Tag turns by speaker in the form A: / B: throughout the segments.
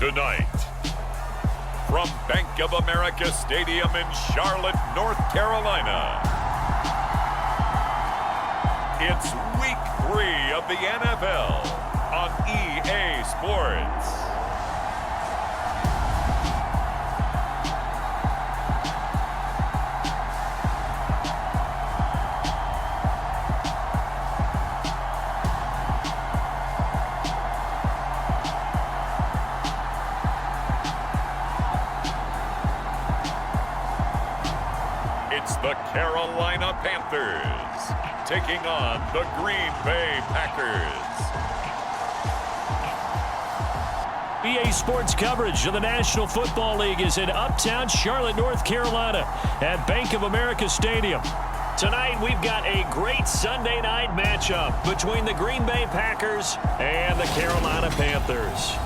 A: Tonight, from Bank of America Stadium in Charlotte, North Carolina, it's Week 3 of the NFL on EA Sports. It's the Carolina Panthers taking on the Green Bay Packers.
B: EA Sports coverage of the National Football League is in uptown Charlotte, North Carolina at Bank of America Stadium. Tonight we've got a great Sunday night matchup between the Green Bay Packers and the Carolina Panthers.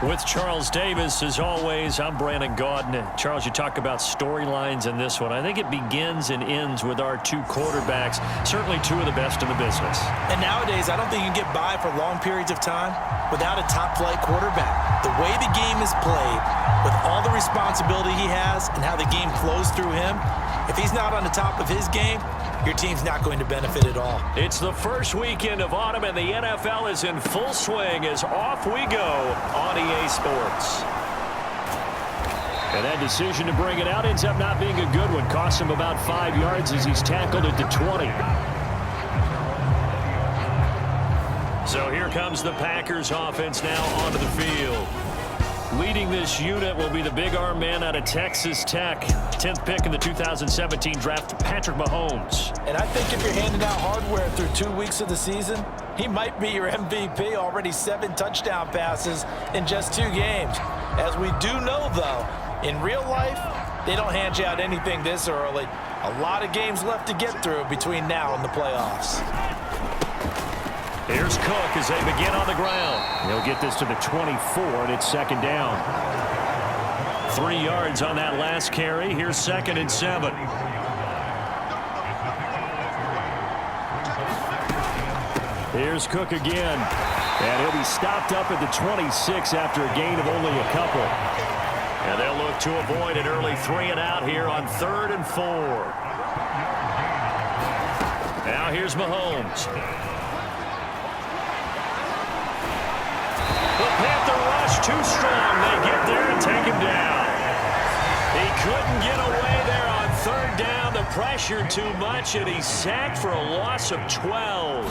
B: With Charles Davis, as always, I'm Brandon Gaudin. Charles, you talk about storylines in this one. I think it begins and ends with our two quarterbacks, certainly two of the best in the business.
C: And nowadays, I don't think you can get by for long periods of time without a top-flight quarterback. The way the game is played, with all the responsibility he has and how the game flows through him, if he's not on the top of his game, your team's not going to benefit at all.
B: It's the first weekend of autumn, and the NFL is in full swing as off we go on EA Sports. And that decision to bring it out ends up not being a good one. Costs him about 5 yards as he's tackled at the 20. So here comes the Packers offense now onto the field. Leading this unit will be the big arm man out of Texas Tech. 10th pick in the 2017 draft, Patrick Mahomes.
C: And I think if you're handing out hardware through 2 weeks of the season, he might be your MVP. Already 7 touchdown passes in just 2 games. As we do know, though, in real life, they don't hand you out anything this early. A lot of games left to get through between now and the playoffs.
B: Here's Cook as they begin on the ground. He'll get this to the 24, and it's second down. 3 yards on that last carry. Here's 2nd and 7. Here's Cook again. And he'll be stopped up at the 26 after a gain of only a couple. And they'll look to avoid an early 3 and out here on 3rd and 4. Now here's Mahomes. The Panther rush too strong. They get there and take him down. He couldn't get away there on 3rd down. The pressure too much, and he's sacked for a loss of 12.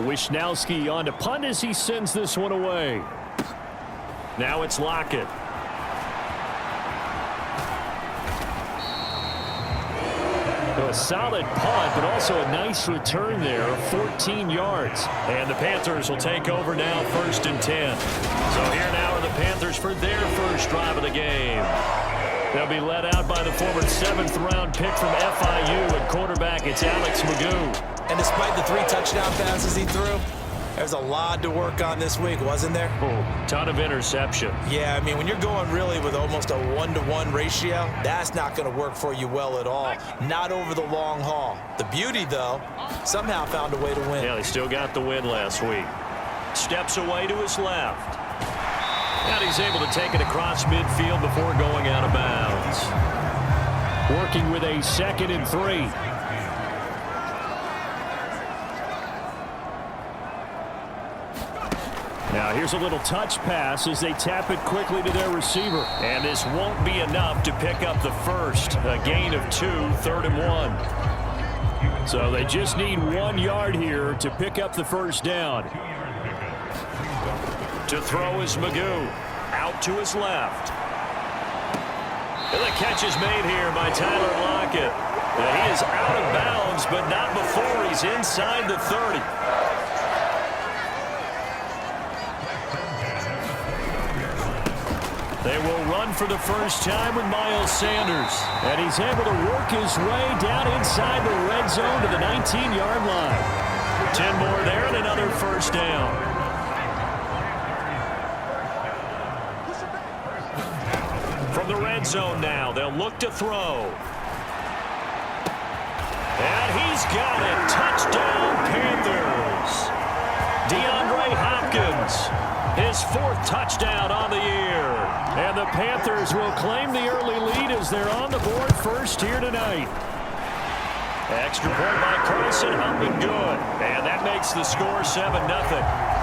B: Wishnowski on to punt as he sends this one away. Now it's Lockett. A solid punt, but also a nice return there, 14 yards. And the Panthers will take over now, 1st and 10. So here now are the Panthers for their first drive of the game. They'll be led out by the former 7th-round pick from FIU at quarterback. It's Alex Magoo.
C: And despite the 3 touchdown passes he threw, there's a lot to work on this week, wasn't there?
B: Oh, ton of interception.
C: Yeah, I mean, when you're going really with almost a 1-to-1 ratio, that's not going to work for you well at all. Not over the long haul. The beauty, though, somehow found a way to win.
B: Yeah, they still got the win last week. Steps away to his left. And he's able to take it across midfield before going out of bounds. Working with a 2nd and 3. Now here's a little touch pass as they tap it quickly to their receiver. And this won't be enough to pick up the first. A gain of 2, 3rd and 1. So they just need 1 yard here to pick up the first down. To throw is Magoo. Out to his left. And the catch is made here by Tyler Lockett. Now he is out of bounds, but not before he's inside the 30. They will run for the first time with Miles Sanders. And he's able to work his way down inside the red zone to the 19-yard line. 10 more there and another first down. From the red zone now, they'll look to throw. And he's got it. Touchdown, Panthers. DeAndre Hopkins, his 4th touchdown on the year. And the Panthers will claim the early lead as they're on the board first here tonight. Extra point by Carlson, up and good. And that makes the score 7-0.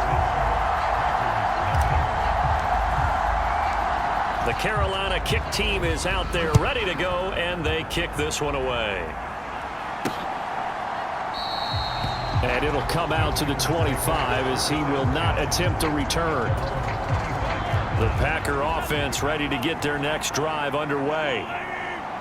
B: The Carolina kick team is out there ready to go, and they kick this one away. And it'll come out to the 25 as he will not attempt a return. The Packer offense ready to get their next drive underway.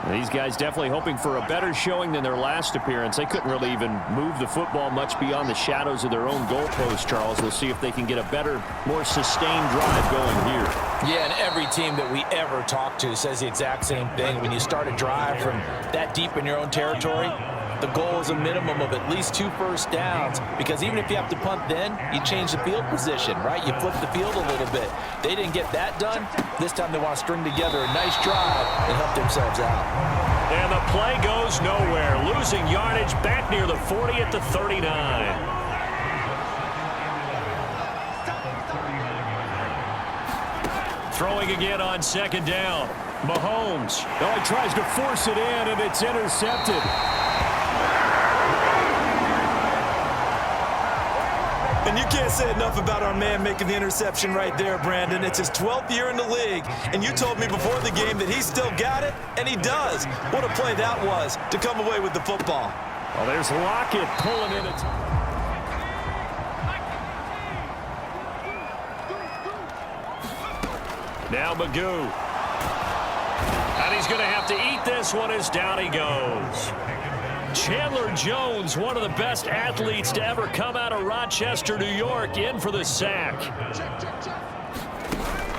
B: These guys definitely hoping for a better showing than their last appearance. They couldn't really even move the football much beyond the shadows of their own goalpost, Charles. We'll see if they can get a better, more sustained drive going here.
C: Yeah, and every team that we ever talk to says the exact same thing. When you start a drive from that deep in your own territory, the goal is a minimum of at least 2 first downs, because even if you have to punt then, you change the field position, right? You flip the field a little bit. They didn't get that done. This time they want to string together a nice drive and help themselves out.
B: And the play goes nowhere. Losing yardage back near the 40 at the 39. Throwing again on 2nd down. Mahomes. Oh, he tries to force it in, and it's intercepted.
D: And you can't say enough about our man making the interception right there, Brandon. It's his 12th year in the league, and you told me before the game that he still got it, and he does. What a play that was to come away with the football.
B: Well, there's Lockett pulling in it. Now Magoo. And he's going to have to eat this one as down he goes. Chandler Jones, one of the best athletes to ever come out of Rochester, New York, in for the sack.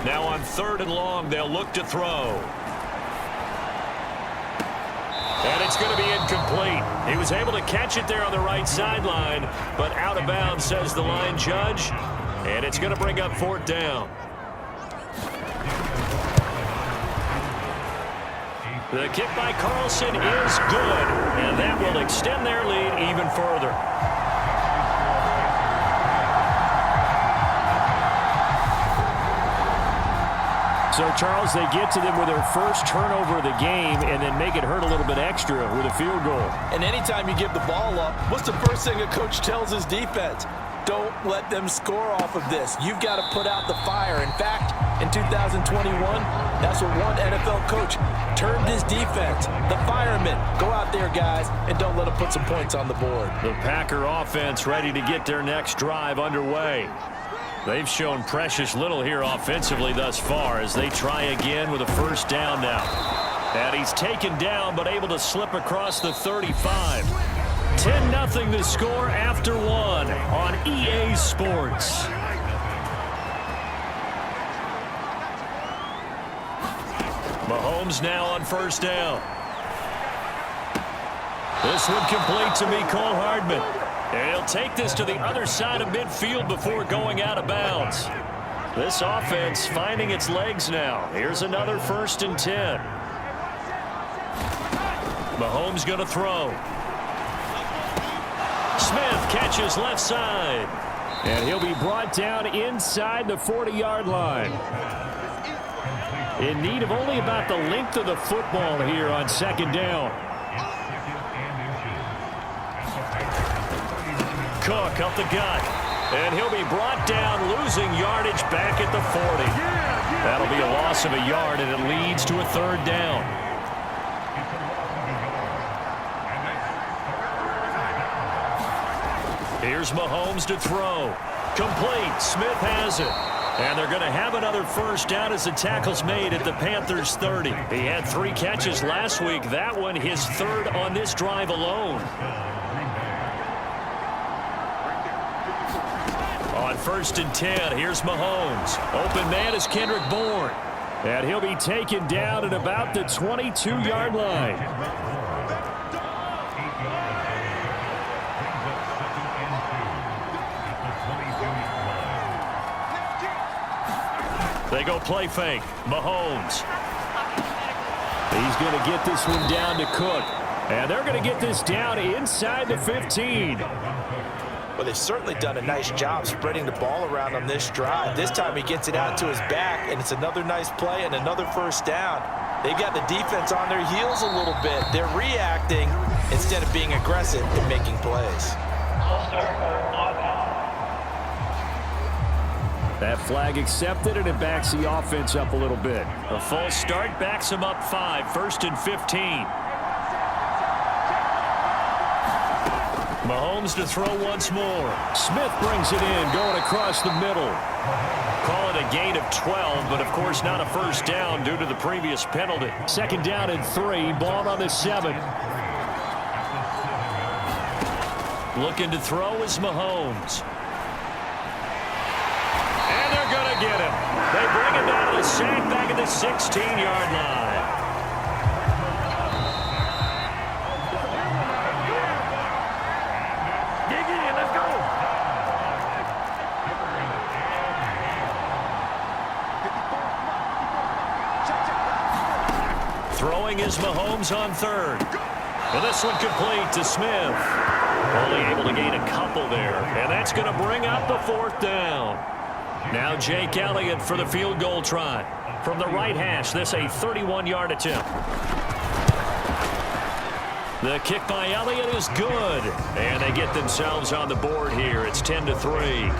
B: Now on 3rd and long, they'll look to throw. And it's going to be incomplete. He was able to catch it there on the right sideline, but out of bounds, says the line judge. And it's going to bring up 4th down. The kick by Carlson is good, and that will extend their lead even further. So, Charles, they get to them with their first turnover of the game and then make it hurt a little bit extra with a field goal. And
C: anytime you give the ball up, what's the first thing a coach tells his defense? Don't let them score off of this. You've got to put out the fire. In fact, in 2021, that's what one NFL coach termed his defense. The firemen. Go out there, guys, and don't let them put some points on the board.
B: The Packer offense ready to get their next drive underway. They've shown precious little here offensively thus far as they try again with a first down now. And he's taken down but able to slip across the 35. 10-0 the score after 1 on EA Sports. Mahomes now on first down. This one complete to Mecole Hardman. And he'll take this to the other side of midfield before going out of bounds. This offense finding its legs now. Here's another 1st and 10. Mahomes going to throw. Smith catches left side. And he'll be brought down inside the 40-yard line. In need of only about the length of the football here on 2nd down. Cook up the gut. And he'll be brought down, losing yardage back at the 40. That'll be a loss of a yard, and it leads to a 3rd down. Here's Mahomes to throw. Complete. Smith has it. And they're going to have another first down as the tackle's made at the Panthers' 30. He had 3 catches last week. That one his 3rd on this drive alone. On 1st and 10, here's Mahomes. Open man is Kendrick Bourne. And he'll be taken down at about the 22-yard line. They go play fake. Mahomes. He's going to get this one down to Cook. And they're going to get this down inside the 15.
C: Well, they've certainly done a nice job spreading the ball around on this drive. This time he gets it out to his back, and it's another nice play and another first down. They've got the defense on their heels a little bit. They're reacting instead of being aggressive and making plays.
B: That flag accepted, and it backs the offense up a little bit. A false start backs them up 5, 1st and 15. Mahomes to throw once more. Smith brings it in, going across the middle. Call it a gain of 12, but of course not a first down due to the previous penalty. 2nd down and 3, ball on the 7. Looking to throw is Mahomes. And they're going to get him. They bring him down to the sack back at the 16-yard line. Let's go. Throwing is Mahomes on 3rd. And this one complete to Smith. Only able to gain a couple there. And that's going to bring up the 4th down. Now Jake Elliott for the field goal try. From the right hash, this a 31-yard attempt. The kick by Elliott is good. And they get themselves on the board here. It's 10-3.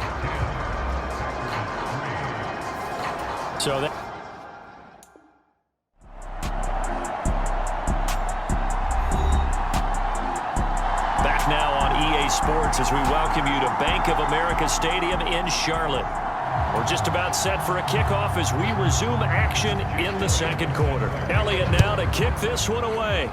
B: So that... Back now on EA Sports as we welcome you to Bank of America Stadium in Charlotte. We're just about set for a kickoff as we resume action in the 2nd quarter. Elliott now to kick this one away.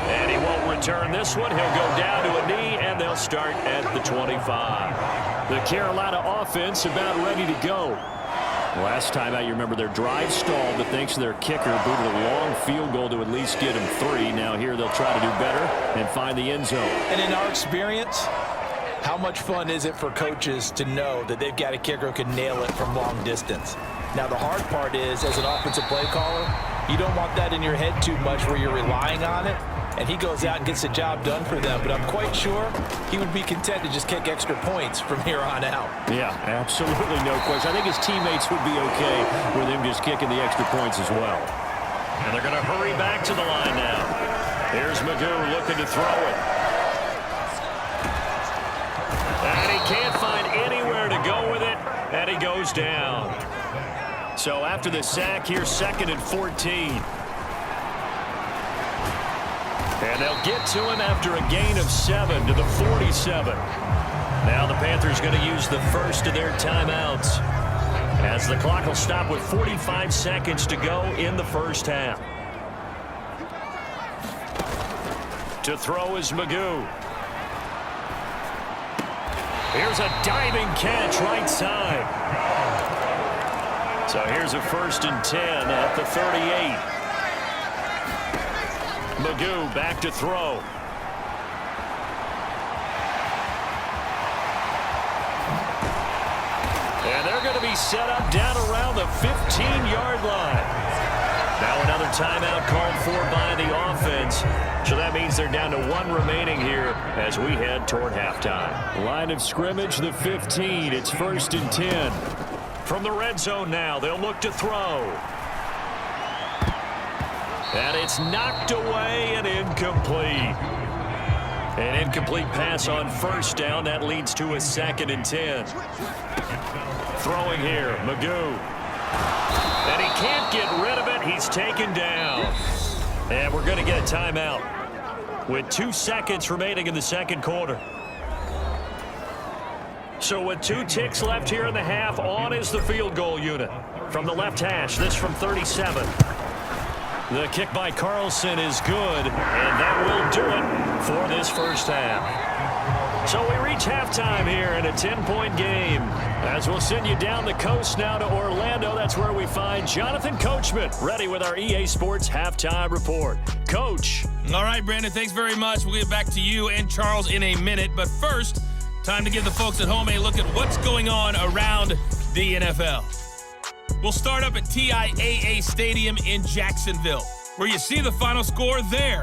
B: And he won't return this one. He'll go down to a knee, and they'll start at the 25. The Carolina offense about ready to go. Last time out, you remember their drive stalled, but thanks to their kicker, booted a long field goal to at least get them 3. Now here they'll try to do better and find the end zone.
C: And in our experience, how much fun is it for coaches to know that they've got a kicker who can nail it from long distance? Now the hard part is, as an offensive play caller, you don't want that in your head too much where you're relying on it. And he goes out and gets the job done for them. But I'm quite sure he would be content to just kick extra points from here on out.
B: Yeah, absolutely no question. I think his teammates would be okay with him just kicking the extra points as well. And they're going to hurry back to the line now. Here's Magoo looking to throw it. And he can't find anywhere to go with it. And he goes down. So after the sack, here's 2nd and 14. And they'll get to him after a gain of 7 to the 47. Now the Panthers going to use the first of their timeouts as the clock will stop with 45 seconds to go in the first half. To throw is Magoo. Here's a diving catch right side. So here's a 1st and 10 at the 38. Magoo back to throw. And they're going to be set up down around the 15-yard line. Now another timeout called for by the offense. So that means they're down to 1 remaining here as we head toward halftime. Line of scrimmage, the 15. It's 1st and 10. From the red zone now, they'll look to throw. And it's knocked away and incomplete. An incomplete pass on 1st down. That leads to a 2nd and 10. Throwing here, Magoo. And he can't get rid of it. He's taken down. And we're going to get a timeout with 2 seconds remaining in the 2nd quarter. So with 2 ticks left here in the half, on is the field goal unit. From the left hash, this from 37. The kick by Carlson is good, and that will do it for this first half. So we reach halftime here in a 10-point game. As we'll send you down the coast now to Orlando, that's where we find Jonathan Coachman, ready with our EA Sports Halftime Report. Coach.
E: All right, Brandon, thanks very much. We'll get back to you and Charles in a minute. But first, time to give the folks at home a look at what's going on around the NFL. We'll start up at TIAA Stadium in Jacksonville, where you see the final score there.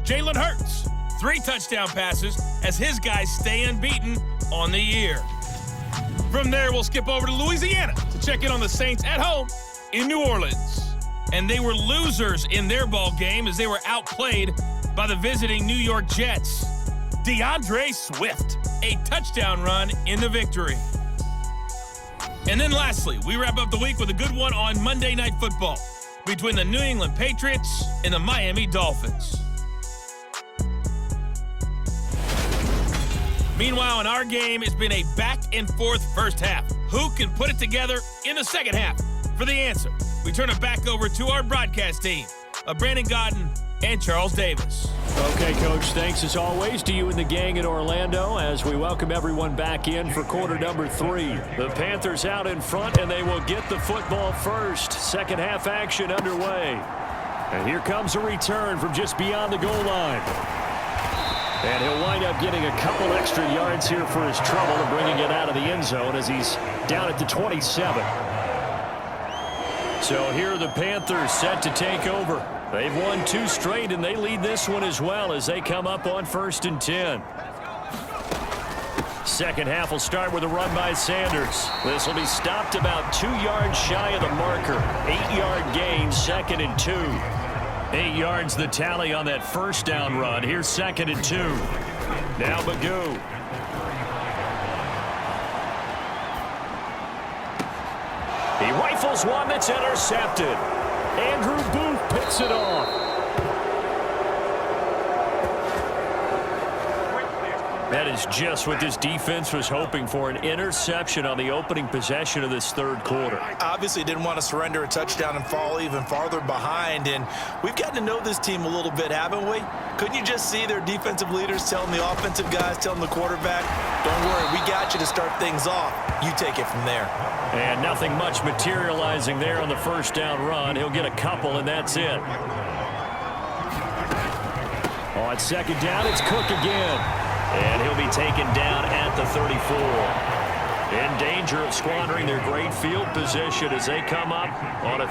E: Jalen Hurts, 3 touchdown passes as his guys stay unbeaten on the year. From there, we'll skip over to Louisiana to check in on the Saints at home in New Orleans. And they were losers in their ball game as they were outplayed by the visiting New York Jets. DeAndre Swift, a touchdown run in the victory. And then lastly, we wrap up the week with a good one on Monday Night Football between the New England Patriots and the Miami Dolphins. Meanwhile, in our game, it's been a back-and-forth first half. Who can put it together in the second half? For the answer, we turn it back over to our broadcast team of Brandon Godden and Charles Davis.
B: Okay, Coach, thanks as always to you and the gang in Orlando as we welcome everyone back in for quarter number 3. The Panthers out in front, and they will get the football first. Second half action underway. And here comes a return from just beyond the goal line. And he'll wind up getting a couple extra yards here for his trouble and bringing it out of the end zone as he's down at the 27. So here are the Panthers set to take over. They've won 2 straight, and they lead this one as well as they come up on 1st and 10. Second half will start with a run by Sanders. This will be stopped about 2 yards shy of the marker. 8-yard gain, 2nd and 2. 8 yards the tally on that first down run. Here's 2nd and 2. Now Magoo. He rifles one that's intercepted. Andrew Booth picks it off. That is just what this defense was hoping for, an interception on the opening possession of this third quarter.
C: Obviously didn't want to surrender a touchdown and fall even farther behind, and we've gotten to know this team a little bit, haven't we? Couldn't you just see their defensive leaders telling the offensive guys, telling the quarterback, don't worry, we got you to start things off. You take it from there.
B: And nothing much materializing there on the first down run. He'll get a couple, and that's it. On second down, it's Cook again. And he'll be taken down at the 34. In danger of squandering their great field position as they come up on a...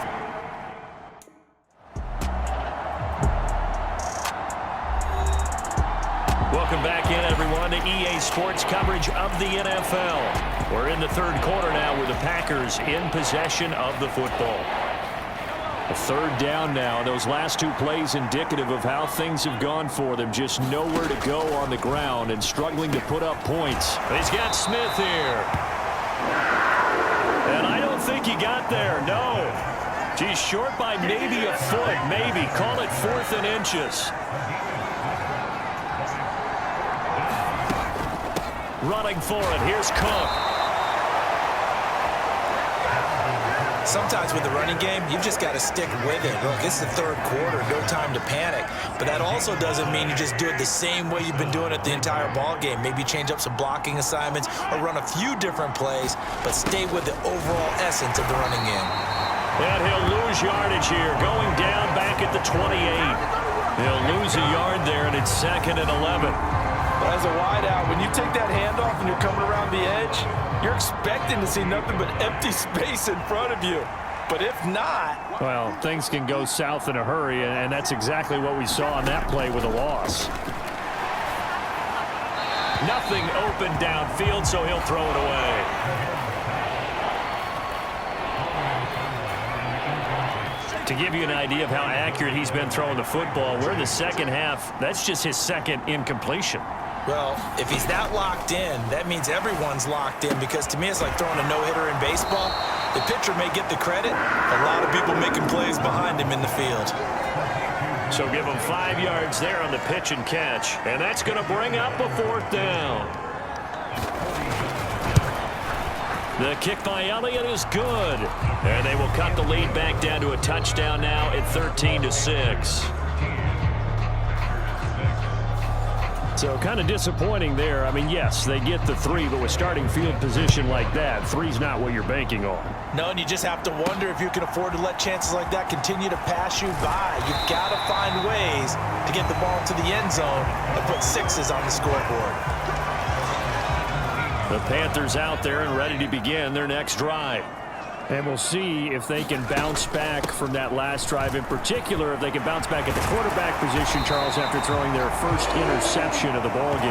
B: Welcome back in, everyone, to EA Sports coverage of the NFL. We're in the third quarter now with the Packers in possession of the football. A third down now. Those last 2 plays indicative of how things have gone for them. Just nowhere to go on the ground and struggling to put up points. He's got Smith here. And I don't think he got there, no. He's short by maybe a foot, maybe. Call it 4th and inches. Running for it. Here's Cook.
C: Sometimes with the running game, you've just got to stick with it. Look, it's the third quarter, no time to panic. But that also doesn't mean you just do it the same way you've been doing it the entire ball game. Maybe change up some blocking assignments or run a few different plays, but stay with the overall essence of the running game.
B: And he'll lose yardage here, going down back at the 28. He'll lose a yard there, and it's 2nd and 11.
C: As a wideout, when you take that handoff and you're coming around the edge, you're expecting to see nothing but empty space in front of you. But if not...
B: Well, things can go south in a hurry, and that's exactly what we saw on that play with a loss. Nothing open downfield, so he'll throw it away. To give you an idea of how accurate he's been throwing the football, we're in the second half. That's just his 2nd incompletion.
C: Well, if he's that locked in, that means everyone's locked in, because to me it's like throwing a no-hitter in baseball. The pitcher may get the credit. A lot of people making plays behind him in the field.
B: So give him 5 yards there on the pitch and catch. And that's going to bring up a 4th down. The kick by Elliott is good. And they will cut the lead back down to a touchdown now at 13-6. So kind of disappointing there. I mean, yes, they get the 3, but with starting field position like that, 3's not what you're banking on.
C: No, and you just have to wonder if you can afford to let chances like that continue to pass you by. You've got to find ways to get the ball to the end zone and put 6s on the scoreboard.
B: The Panthers out there and ready to begin their next drive. And we'll see if they can bounce back from that last drive, in particular, if they can bounce back at the quarterback position, Charles, after throwing their first interception of the ball game.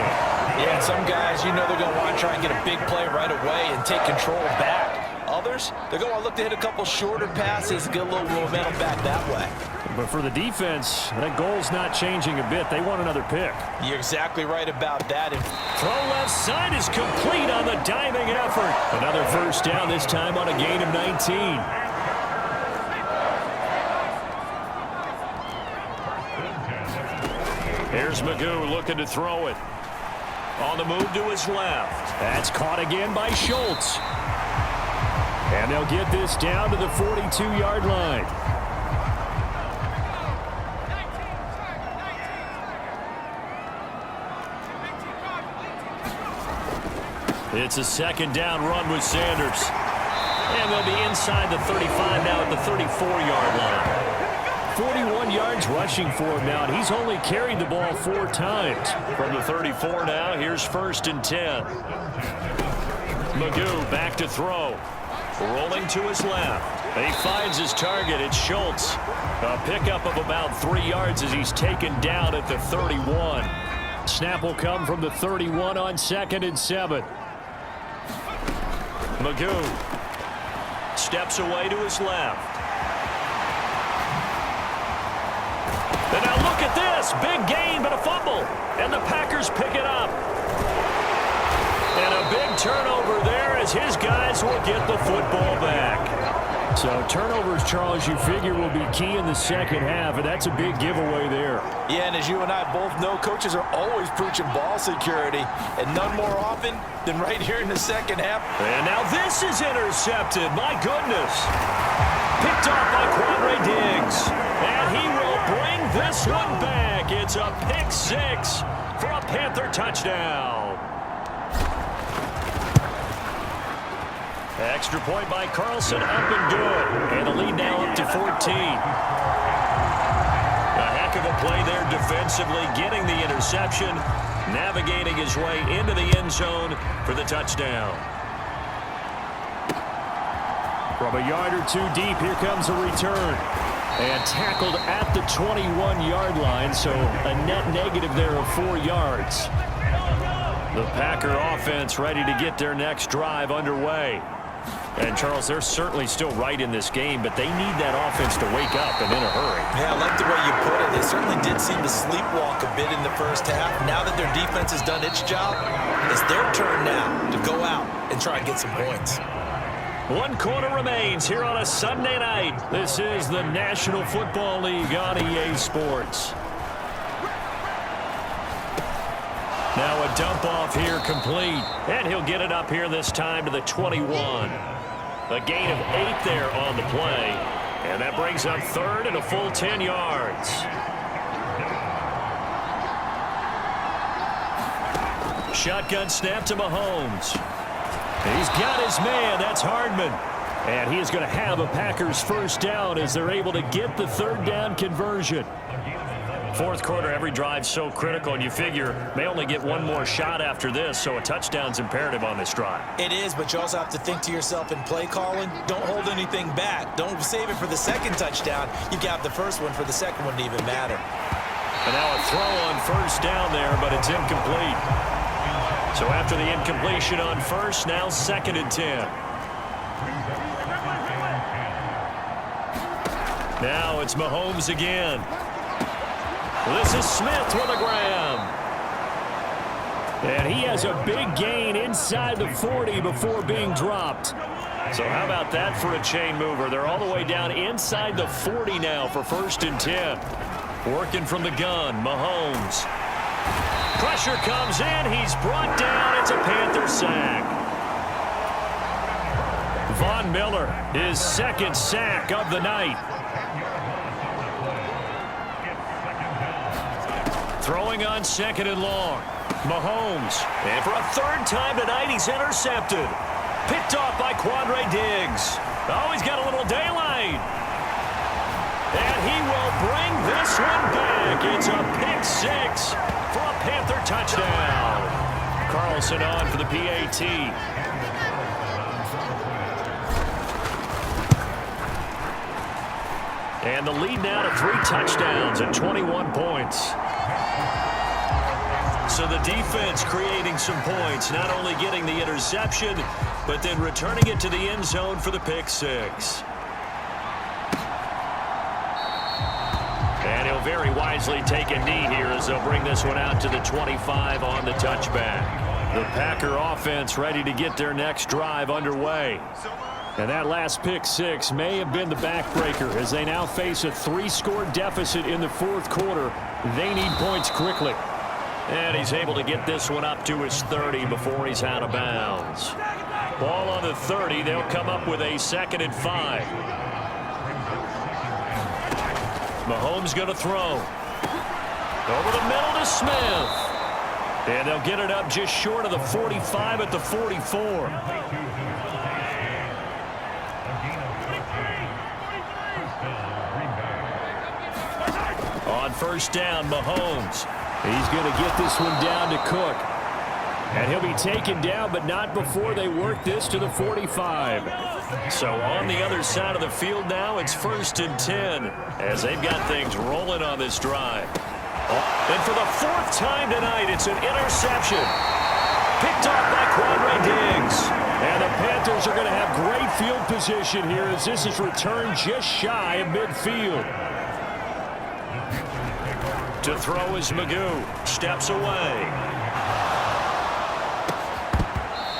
C: Yeah, some guys, you know they're going to want to try and get a big play right away and take control back. Others, they're going to look to hit a couple shorter passes, get a little momentum back that way.
B: But for the defense, that goal's not changing a bit. They want another pick.
C: You're exactly right about that.
B: Throw left side is complete on the diving effort. Another first down, this time on a gain of 19. Here's Magoo looking to throw it. On the move to his left. That's caught again by Schultz. And they'll get this down to the 42-yard line. It's a second down run with Sanders. And they'll be inside the 35 now at the 34-yard line. 41 yards rushing for him now, and he's only carried the ball 4 times. From the 34 now, here's 1st and 10. Magoo back to throw. Rolling to his left. He finds his target. It's Schultz. A pickup of about 3 yards as he's taken down at the 31. Snap will come from the 31 on 2nd and 7. Magoo steps away to his left. And now look at this. Big gain, but a fumble. And the Packers pick it up. And a big turnover there as his guys will get the football back. So turnovers, Charles, you figure will be key in the second half, and that's a big giveaway there.
C: Yeah, and as you and I both know, coaches are always preaching ball security, and none more often than right here in the second half.
B: And now this is intercepted. My goodness. Picked off by Quandre Diggs. And he will bring this one back. It's a pick 6 for a Panther touchdown. Extra point by Carlson, up and good. And the lead now up to 14. A heck of a play there defensively, getting the interception, navigating his way into the end zone for the touchdown. From a yard or 2 deep, here comes a return. And tackled at the 21-yard line, so a net negative there of 4 yards. The Packer offense ready to get their next drive underway. And, Charles, they're certainly still right in this game, but they need that offense to wake up and in a hurry.
C: Yeah, I like the way you put it. They certainly did seem to sleepwalk a bit in the first half. Now that their defense has done its job, it's their turn now to go out and try and get some points.
B: 1 quarter remains here on a Sunday night. This is the National Football League on EA Sports. Now a dump off here complete. And he'll get it up here this time to the 21. A gain of 8 there on the play. And that brings up 3rd and a full 10 yards. Shotgun snap to Mahomes. He's got his man. That's Hardman. And he is going to have a Packers first down as they're able to get the 3rd down conversion. 4th quarter, every drive so critical, and you figure may only get 1 more shot after this, so a touchdown's imperative on this drive.
C: It is, but you also have to think to yourself in play calling, don't hold anything back. Don't save it for the 2nd touchdown. You got the first one for the 2nd one to even matter.
B: And now a throw on 1st down there, but it's incomplete. So after the incompletion on 1st, now 2nd and 10. Now it's Mahomes again. This is Smith with a grab. And he has a big gain inside the 40 before being dropped. So how about that for a chain mover? They're all the way down inside the 40 now for 1st and 10. Working from the gun, Mahomes. Pressure comes in. He's brought down. It's a Panther sack. Von Miller, his 2nd sack of the night. Throwing on 2nd and long. Mahomes. And for a 3rd time tonight, he's intercepted. Picked off by Quandre Diggs. Oh, he's got a little daylight. And he will bring this one back. It's a pick 6 for a Panther touchdown. Carlson on for the PAT. And the lead now to 3 touchdowns and 21 points. So the defense creating some points, not only getting the interception, but then returning it to the end zone for the pick 6. And he'll very wisely take a knee here as they'll bring this one out to the 25 on the touchback. The Packer offense ready to get their next drive underway. And that last pick 6 may have been the backbreaker as they now face a 3-score deficit in the 4th quarter. They need points quickly. And he's able to get this one up to his 30 before he's out of bounds. Ball on the 30. They'll come up with a 2nd and 5. Mahomes going to throw. Over the middle to Smith. And they'll get it up just short of the 45 at the 44. On first down, Mahomes. He's going to get this one down to Cook. And he'll be taken down, but not before they work this to the 45. So on the other side of the field now, it's 1st and 10 as they've got things rolling on this drive. And for the 4th time tonight, it's an interception. Picked off by Quandre Diggs. And the Panthers are going to have great field position here as this is returned just shy of midfield. To throw is Magoo. Steps away.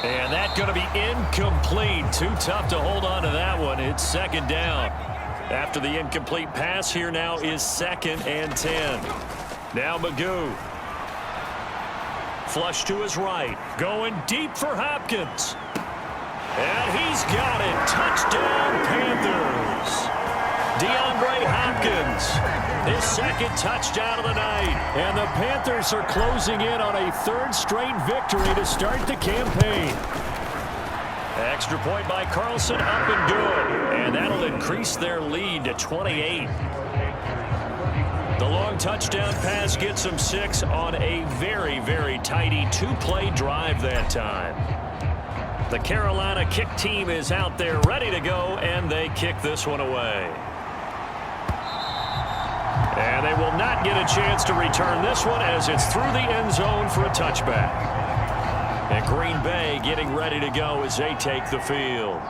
B: And that's going to be incomplete. Too tough to hold on to that one. It's 2nd down. After the incomplete pass, here now is 2nd and 10. Now Magoo. Flush to his right. Going deep for Hopkins. And he's got it. Touchdown, Panthers. DeAndre Hopkins. His 2nd touchdown of the night. And the Panthers are closing in on a 3rd straight victory to start the campaign. Extra point by Carlson, up and good. And that'll increase their lead to 28. The long touchdown pass gets them 6 on a very, very tidy 2-play drive that time. The Carolina kick team is out there ready to go, and they kick this one away. And they will not get a chance to return this one as it's through the end zone for a touchback. And Green Bay getting ready to go as they take the field.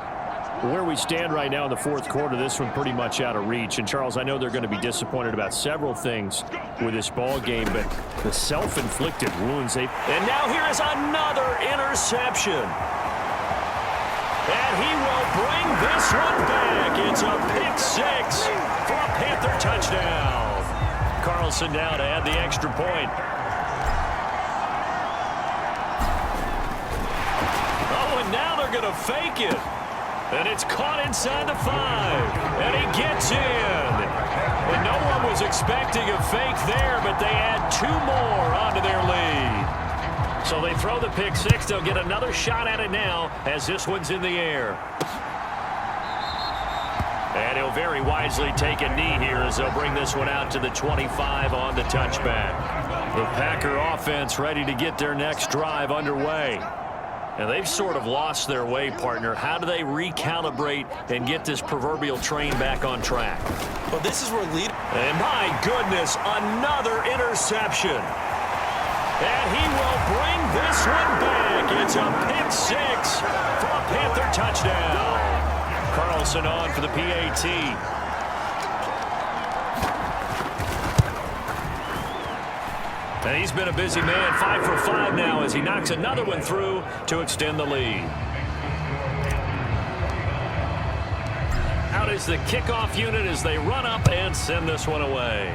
B: Where we stand right now in the 4th quarter, this one pretty much out of reach. And, Charles, I know they're going to be disappointed about several things with this ball game, but the self-inflicted wounds. And now here is another interception. And he will bring this one back. It's a pick 6 for a Panther touchdown. Carlson now to add the extra point. Oh, and now they're going to fake it. And it's caught inside the 5. And he gets in. And no one was expecting a fake there, but they add 2 more onto their lead. So they throw the pick 6. They'll get another shot at it now as this one's in the air. And he'll very wisely take a knee here as they'll bring this one out to the 25 on the touchback. The Packer offense ready to get their next drive underway. And they've sort of lost their way, partner. How do they recalibrate and get this proverbial train back on track?
D: Well, this is where
B: And my goodness, another interception. And he will bring this one back. It's a pick 6 for a Panther touchdown. Carlson on for the PAT. And he's been a busy man, 5 for 5 now as he knocks another one through to extend the lead. Out is the kickoff unit as they run up and send this one away.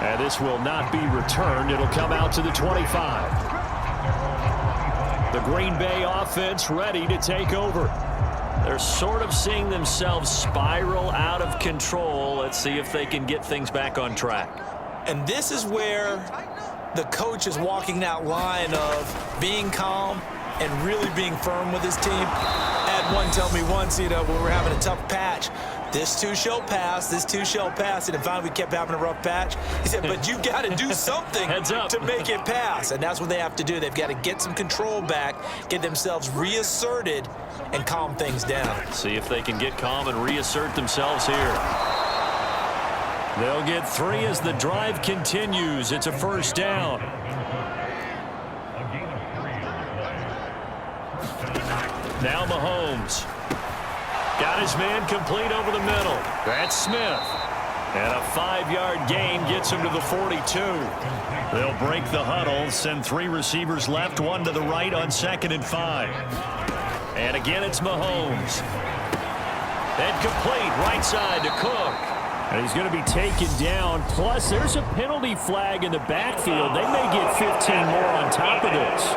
B: And this will not be returned. It'll come out to the 25. The Green Bay offense ready to take over. They're sort of seeing themselves spiral out of control. Let's see if they can get things back on track.
C: And this is where the coach is walking that line of being calm and really being firm with his team. I had one tell me once, when we were having a tough patch, this too shall pass, this too shall pass. And finally, we kept having a rough patch. He said, but you got to do something to make it pass. And that's what they have to do. They've got to get some control back, get themselves reasserted, and calm things down.
B: See if they can get calm and reassert themselves here. They'll get 3 as the drive continues. It's a first down. Now Mahomes. Got his man complete over the middle. That's Smith. And a 5-yard gain gets him to the 42. They'll break the huddle, send 3 receivers left, 1 to the right on 2nd and 5. And again, it's Mahomes. And complete right side to Cook. And he's going to be taken down. Plus, there's a penalty flag in the backfield. They may get 15 more on top of this.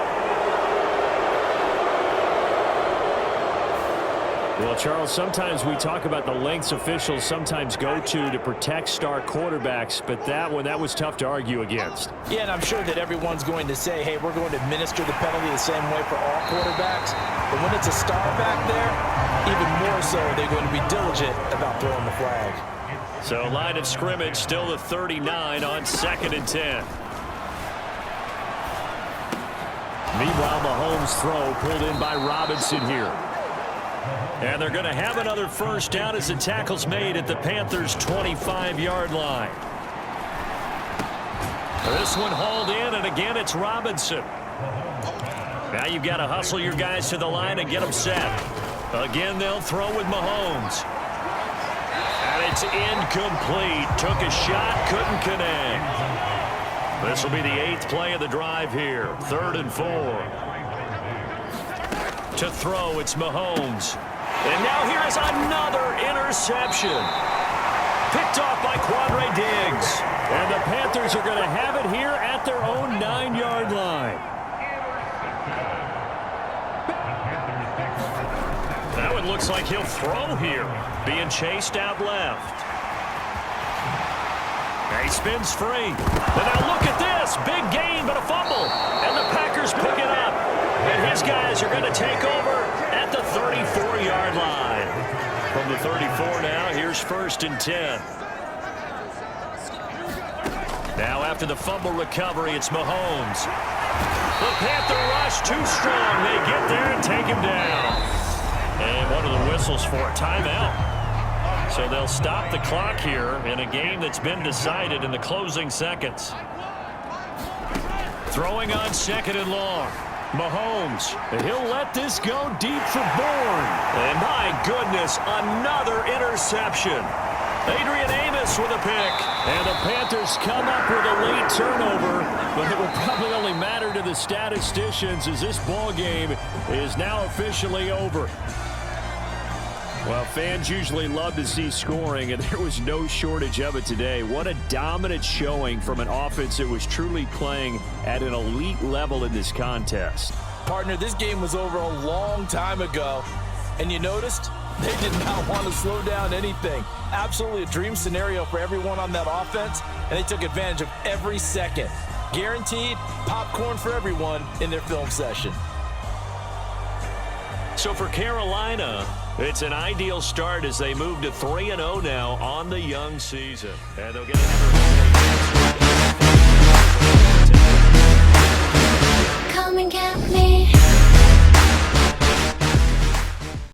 B: Well, Charles, sometimes we talk about the lengths officials sometimes go to protect star quarterbacks, but that was tough to argue against.
C: Yeah, and I'm sure that everyone's going to say, hey, we're going to administer the penalty the same way for all quarterbacks. But when it's a star back there, even more so, they're going to be diligent about throwing the flag.
B: So line of scrimmage still the 39 on 2nd and 10. Meanwhile, Mahomes' throw pulled in by Robinson here. And they're going to have another first down as the tackle's made at the Panthers' 25-yard line. This one hauled in, and again it's Robinson. Now you've got to hustle your guys to the line and get them set. Again, they'll throw with Mahomes. And it's incomplete. Took a shot, couldn't connect. This will be the 8th play of the drive here. 3rd and 4. To throw, it's Mahomes. And now here is another interception. Picked off by Quadre Diggs. And the Panthers are going to have it here at their own 9-yard line. That one looks like he'll throw here. Being chased out left. Now he spins free. And now look at this. Big gain, but a fumble. And the Packers pick it up. And his guys are going to take over at the 34-yard line. From the 34 now, here's 1st and 10. Now after the fumble recovery, it's Mahomes. The Panther rush too strong. They get there and take him down. And one of the whistles for a timeout. So they'll stop the clock here in a game that's been decided in the closing seconds. Throwing on 2nd and long. Mahomes, he'll let this go deep for Bourne. And my goodness, another interception. Adrian Amos with a pick. And the Panthers come up with a late turnover, but it will probably only matter to the statisticians as this ball game is now officially over. Well, fans usually love to see scoring, and there was no shortage of it today. What a dominant showing from an offense that was truly playing at an elite level in this contest.
C: Partner, this game was over a long time ago, and you noticed they did not want to slow down anything. Absolutely a dream scenario for everyone on that offense, and they took advantage of every second. Guaranteed popcorn for everyone in their film session.
B: So for Carolina, it's an ideal start as they move to 3-0 now on the young season. And they'll get another.
F: Come and get me.